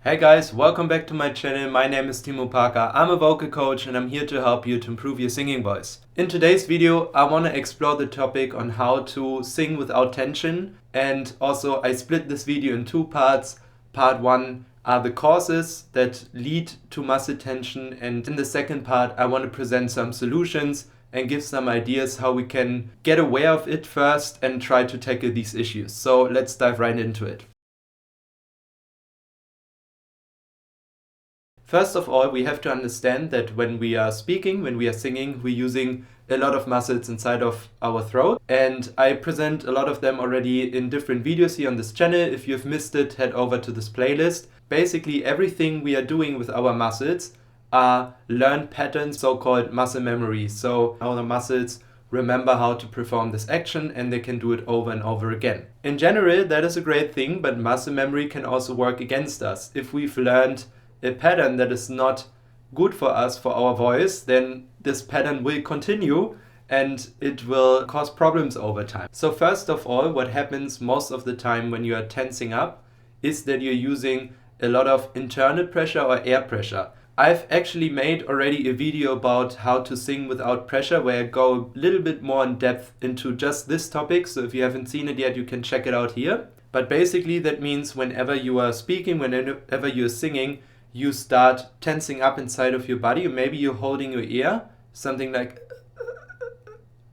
Hey guys, welcome back to my channel. My name is Timo Parker. I'm a vocal coach and I'm here to help you to improve your singing voice. In today's video, I want to explore the topic on how to sing without tension, and also I split this video in two parts. Part 1 are the causes that lead to muscle tension, and in the second part I want to present some solutions and give some ideas how we can get aware of it first and try to tackle these issues. So let's dive right into it. First of all, we have to understand that when we are speaking, when we are singing, we're using a lot of muscles inside of our throat. And I present a lot of them already in different videos here on this channel. If you've missed it, head over to this playlist. Basically, everything we are doing with our muscles are learned patterns, so-called muscle memory. So our muscles remember how to perform this action and they can do it over and over again. In general, that is a great thing, but muscle memory can also work against us. If we've learned a pattern that is not good for us, for our voice, then this pattern will continue and it will cause problems over time. So first of all, what happens most of the time when you are tensing up is that you're using a lot of internal pressure or air pressure. I've actually made already a video about how to sing without pressure, where I go a little bit more in depth into just this topic. So if you haven't seen it yet, you can check it out here. But basically that means whenever you are speaking, whenever you're singing, you start tensing up inside of your body. Maybe you're holding your ear, something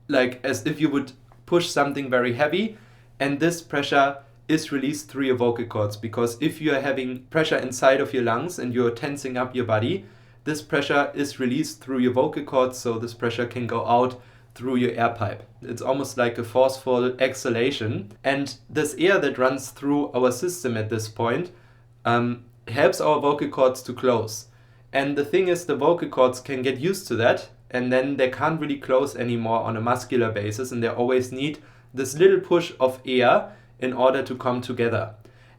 like as if you would push something very heavy, and this pressure is released through your vocal cords, because if you are having pressure inside of your lungs and you're tensing up your body, this pressure is released through your vocal cords, so this pressure can go out through your air pipe. It's almost like a forceful exhalation, and this air that runs through our system at this point helps our vocal cords to close. And the thing is, the vocal cords can get used to that, and then they can't really close anymore on a muscular basis, and they always need this little push of air in order to come together.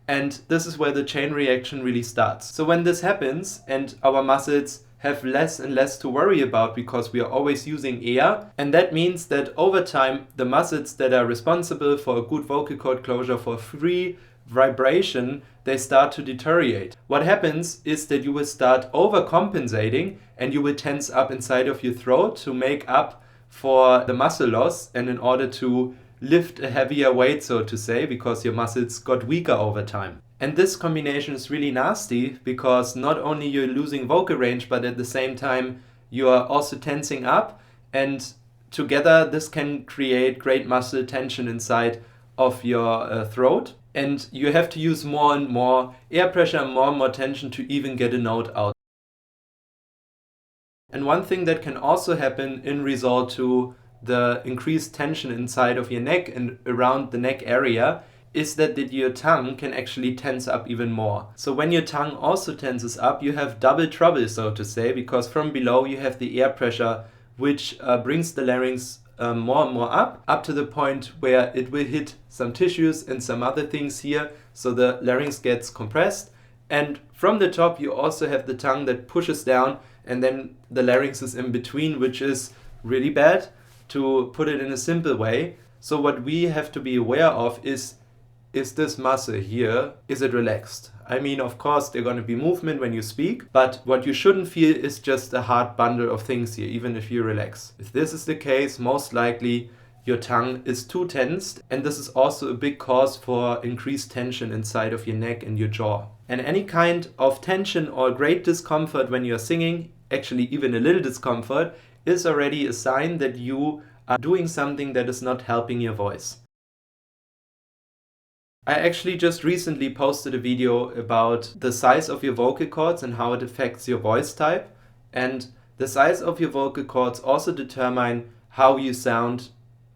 And this is where the chain reaction really starts. So when this happens and our muscles have less and less to worry about because we are always using air, and that means that over time the muscles that are responsible for a good vocal cord closure, for free vibration, they start to deteriorate. What happens is that you will start overcompensating and you will tense up inside of your throat to make up for the muscle loss, and in order to lift a heavier weight, so to say, because your muscles got weaker over time. And this combination is really nasty, because not only you're losing vocal range, but at the same time you are also tensing up, and together this can create great muscle tension inside of your throat, and you have to use more and more air pressure and more tension to even get a note out. And one thing that can also happen in result to the increased tension inside of your neck and around the neck area is that your tongue can actually tense up even more. So when your tongue also tenses up, you have double trouble, so to say, because from below you have the air pressure which brings the larynx more and more up to the point where it will hit some tissues and some other things here, so the larynx gets compressed. And from the top you also have the tongue that pushes down, and then the larynx is in between, which is really bad, to put it in a simple way. So what we have to be aware of is this muscle here, is it relaxed? I mean, of course there's going to be movement when you speak, but what you shouldn't feel is just a hard bundle of things here, even if you relax. If this is the case, most likely your tongue is too tensed, and this is also a big cause for increased tension inside of your neck and your jaw. And any kind of tension or great discomfort when you're singing, actually even a little discomfort, is already a sign that you are doing something that is not helping your voice. I actually just recently posted a video about the size of your vocal cords and how it affects your voice type. And the size of your vocal cords also determine how you sound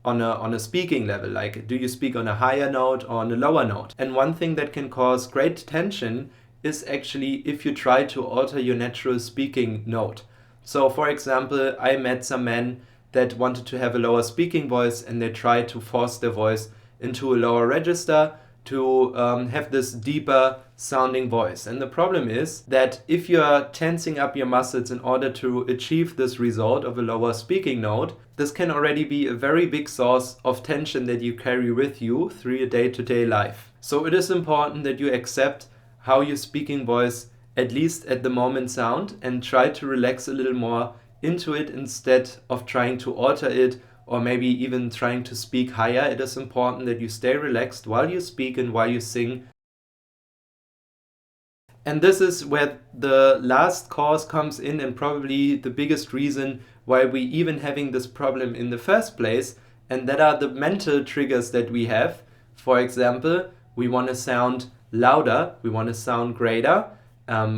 on a speaking level. Like, do you speak on a higher note or on a lower note? And one thing that can cause great tension is actually if you try to alter your natural speaking note. So for example, I met some men that wanted to have a lower speaking voice, and they tried to force their voice into a lower register to have this deeper sounding voice. And the problem is that if you are tensing up your muscles in order to achieve this result of a lower speaking note, this can already be a very big source of tension that you carry with you through your day-to-day life. So it is important that you accept how your speaking voice, at least at the moment, sound, and try to relax a little more into it instead of trying to alter it or maybe even trying to speak higher. It is important that you stay relaxed while you speak and while you sing. And this is where the last cause comes in, and probably the biggest reason why we even having this problem in the first place, and that are the mental triggers that we have. For example, we want to sound louder, we want to sound greater,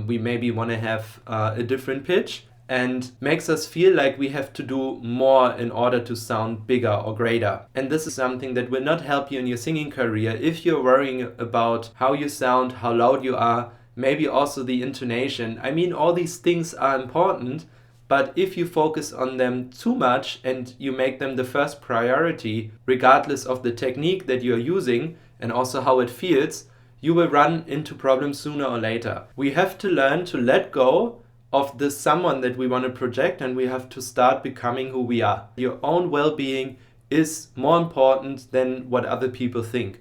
we maybe want to have a different pitch, and makes us feel like we have to do more in order to sound bigger or greater. And this is something that will not help you in your singing career if you're worrying about how you sound, how loud you are, maybe also the intonation. I mean, all these things are important, but if you focus on them too much and you make them the first priority, regardless of the technique that you're using and also how it feels, you will run into problems sooner or later. We have to learn to let go of this someone that we want to project, and we have to start becoming who we are. Your own well-being is more important than what other people think.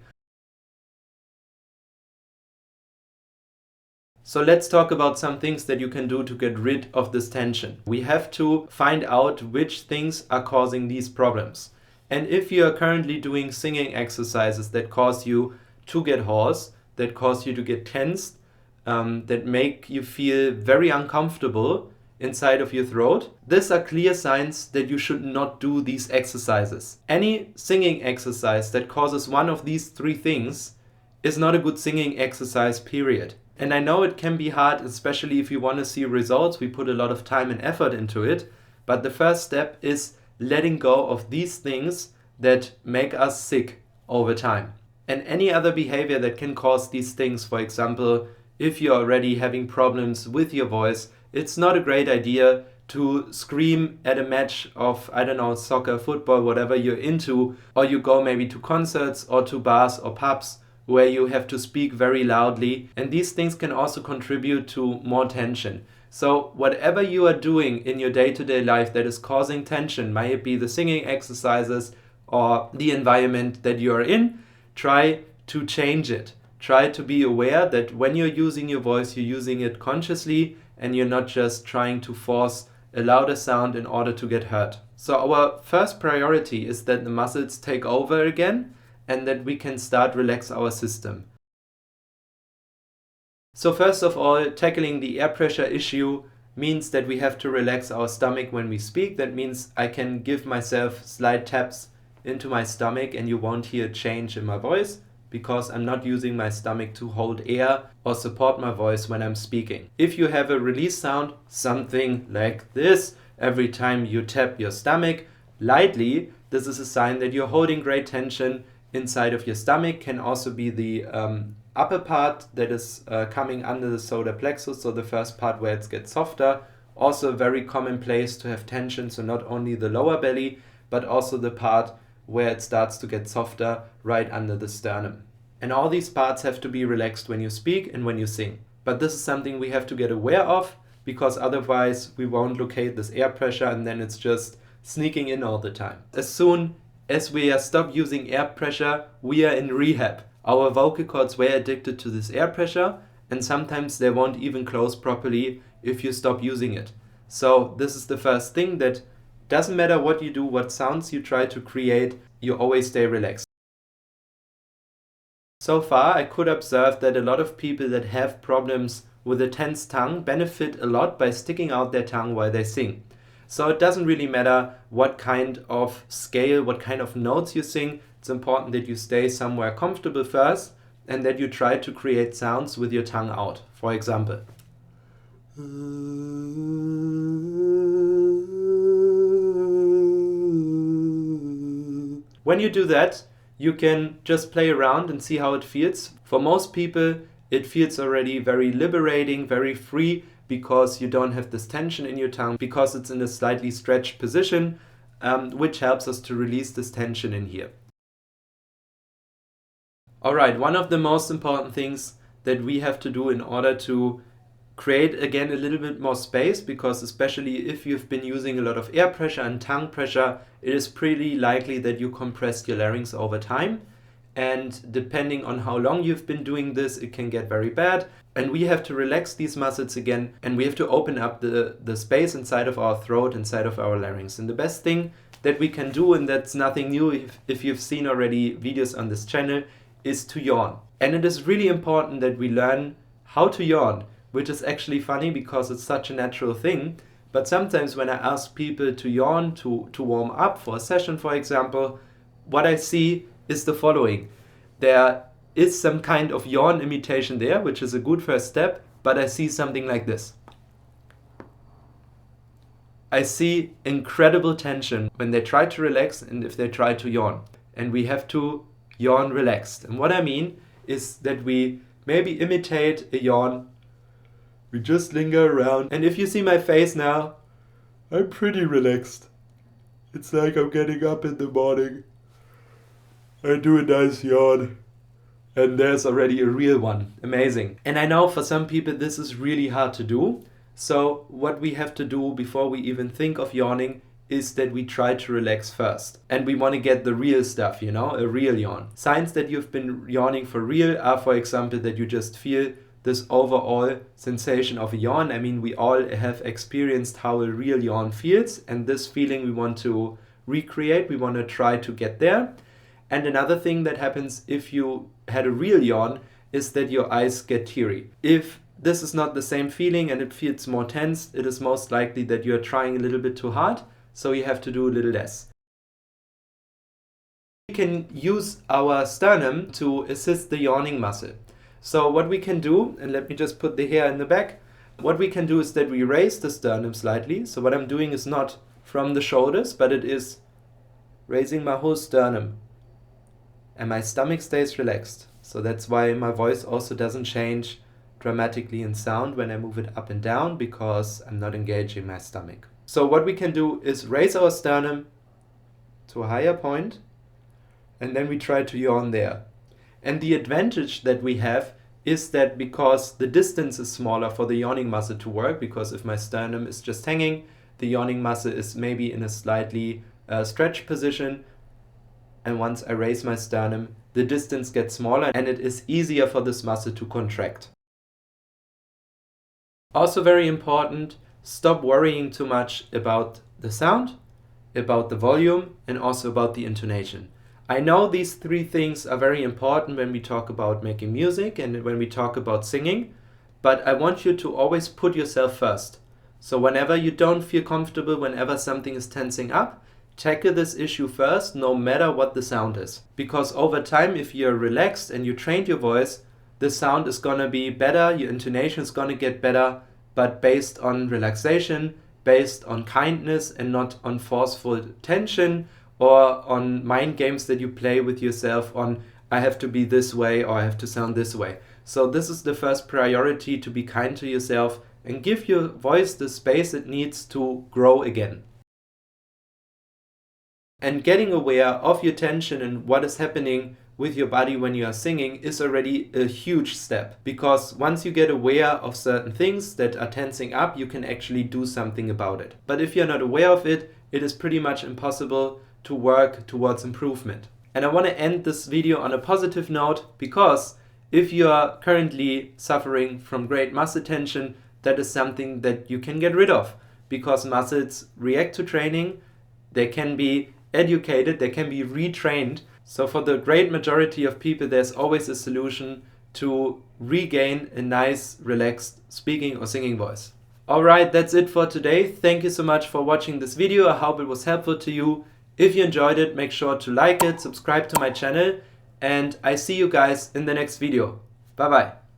So let's talk about some things that you can do to get rid of this tension. We have to find out which things are causing these problems. And if you are currently doing singing exercises that cause you to get hoarse, that cause you to get tensed, that make you feel very uncomfortable inside of your throat, these are clear signs that you should not do these exercises. Any singing exercise that causes one of these three things is not a good singing exercise, period. And I know it can be hard, especially if you want to see results. We put a lot of time and effort into it. But the first step is letting go of these things that make us sick over time. And any other behavior that can cause these things, for example, if you're already having problems with your voice, it's not a great idea to scream at a match of, I don't know, soccer, football, whatever you're into, or you go maybe to concerts or to bars or pubs where you have to speak very loudly, and these things can also contribute to more tension. So whatever you are doing in your day-to-day life that is causing tension, might it be the singing exercises or the environment that you are in, try to change it. Try to be aware that when you're using your voice, you're using it consciously and you're not just trying to force a louder sound in order to get heard. So our first priority is that the muscles take over again and that we can start relax our system. So first of all, tackling the air pressure issue means that we have to relax our stomach when we speak. That means I can give myself slight taps into my stomach and you won't hear a change in my voice because I'm not using my stomach to hold air or support my voice when I'm speaking. If you have a release sound, something like this, every time you tap your stomach lightly, this is a sign that you're holding great tension inside of your stomach. Can also be the upper part that is coming under the solar plexus, so the first part where it gets softer. Also a very common place to have tension, so not only the lower belly, but also the part where it starts to get softer right under the sternum. And all these parts have to be relaxed when you speak and when you sing. But this is something we have to get aware of, because otherwise we won't locate this air pressure and then it's just sneaking in all the time. As soon as we stop using air pressure, we are in rehab. Our vocal cords were addicted to this air pressure, and sometimes they won't even close properly if you stop using it. So this is the first thing, that doesn't matter what you do, what sounds you try to create, you always stay relaxed. So far, I could observe that a lot of people that have problems with a tense tongue benefit a lot by sticking out their tongue while they sing. So it doesn't really matter what kind of scale, what kind of notes you sing. It's important that you stay somewhere comfortable first and that you try to create sounds with your tongue out. For example. When you do that, you can just play around and see how it feels. For most people, it feels already very liberating, very free, because you don't have this tension in your tongue, because it's in a slightly stretched position, which helps us to release this tension in here. Alright, one of the most important things that we have to do in order to create again a little bit more space, because especially if you've been using a lot of air pressure and tongue pressure, it is pretty likely that you compress your larynx over time. and depending on how long you've been doing this, it can get very bad. And we have to relax these muscles again, and we have to open up the space inside of our throat, inside of our larynx. And the best thing that we can do, and that's nothing new if you've seen already videos on this channel, is to yawn. And it is really important that we learn how to yawn, which is actually funny because it's such a natural thing. But sometimes when I ask people to yawn, to warm up for a session, for example, what I see is the following. There is some kind of yawn imitation there, which is a good first step, but I see something like this. I see incredible tension when they try to relax and if they try to yawn. And we have to yawn relaxed. And what I mean is that we maybe imitate a yawn. We just linger around. And if you see my face now, I'm pretty relaxed. It's like I'm getting up in the morning. I do a nice yawn. And there's already a real one. Amazing. And I know for some people this is really hard to do. So what we have to do before we even think of yawning is that we try to relax first. And we want to get the real stuff, you know, a real yawn. Signs that you've been yawning for real are, for example, that you just feel this overall sensation of a yawn. I mean, we all have experienced how a real yawn feels, and this feeling we want to recreate. We want to try to get there. And another thing that happens if you had a real yawn is that your eyes get teary. If this is not the same feeling and it feels more tense, it is most likely that you are trying a little bit too hard, so you have to do a little less. We can use our sternum to assist the yawning muscle. So what we can do, and let me just put the hair in the back, what we can do is that we raise the sternum slightly. So what I'm doing is not from the shoulders, but it is raising my whole sternum. And my stomach stays relaxed. So that's why my voice also doesn't change dramatically in sound when I move it up and down, because I'm not engaging my stomach. So what we can do is raise our sternum to a higher point, and then we try to yawn there. And the advantage that we have is that because the distance is smaller for the yawning muscle to work, because if my sternum is just hanging, the yawning muscle is maybe in a slightly stretched position. And once I raise my sternum, the distance gets smaller and it is easier for this muscle to contract. Also very important, stop worrying too much about the sound, about the volume, and also about the intonation. I know these three things are very important when we talk about making music and when we talk about singing, but I want you to always put yourself first. So whenever you don't feel comfortable, whenever something is tensing up, tackle this issue first, no matter what the sound is. Because over time, if you're relaxed and you trained your voice, the sound is gonna be better, your intonation is gonna get better, but based on relaxation, based on kindness and not on forceful tension, or on mind games that you play with yourself on, I have to be this way or I have to sound this way. So this is the first priority, to be kind to yourself and give your voice the space it needs to grow again. And getting aware of your tension and what is happening with your body when you are singing is already a huge step. Because once you get aware of certain things that are tensing up, you can actually do something about it. But if you're not aware of it, it is pretty much impossible to work towards improvement. And I want to end this video on a positive note, because if you are currently suffering from great muscle tension, that is something that you can get rid of, because muscles react to training, they can be educated, they can be retrained. So for the great majority of people, there's always a solution to regain a nice, relaxed speaking or singing voice. Alright, that's it for today. Thank you so much for watching this video. I hope it was helpful to you. If you enjoyed it, make sure to like it, subscribe to my channel, and I see you guys in the next video. Bye bye.